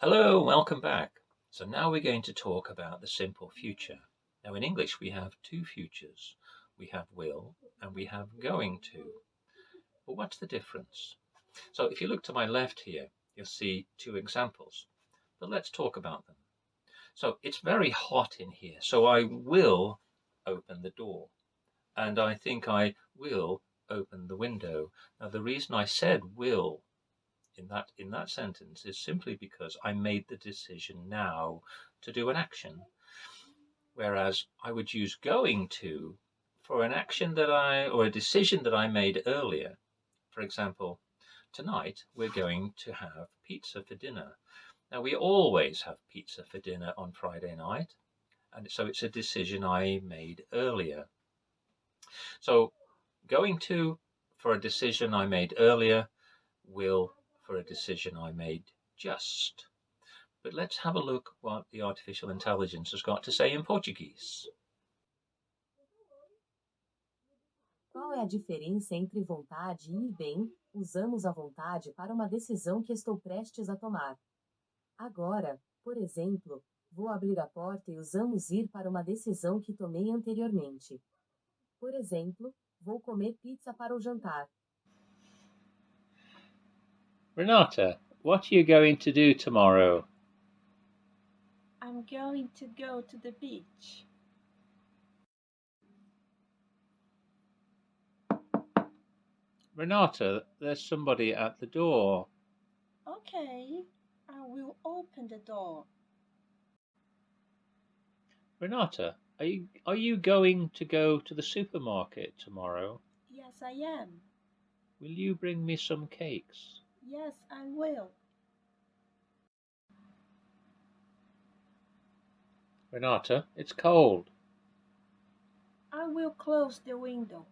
Hello, welcome back. So now we're going to talk about the simple future. Now in English we have two futures. We have will and we have going to. But what's the difference? So if you look to my left here, you'll see two examples. But let's talk about them. So it's very hot in here, so I will open the door. And I think I will open the window. Now the reason I said will in that sentence is simply because I made the decision now to do an action, whereas I would use going to for an action that I or a decision that I made earlier. For example, tonight we're going to have pizza for dinner. Now we always have pizza for dinner on Friday night, and so it's a decision I made earlier. So going to for a decision I made earlier, will for a decision I made just. But let's have a look what the artificial intelligence has got to say in Portuguese. Qual é a diferença entre vontade e bem? Usamos a vontade para uma decisão que estou prestes a tomar. Agora, por exemplo, vou abrir a porta e usamos ir para uma decisão que tomei anteriormente. Por exemplo, vou comer pizza para o jantar. Renata, what are you going to do tomorrow? I'm going to go to the beach. Renata, there's somebody at the door. Okay, I will open the door. Renata, are you going to go to the supermarket tomorrow? Yes, I am. Will you bring me some cakes? Yes, I will. Renata, it's cold. I will close the window.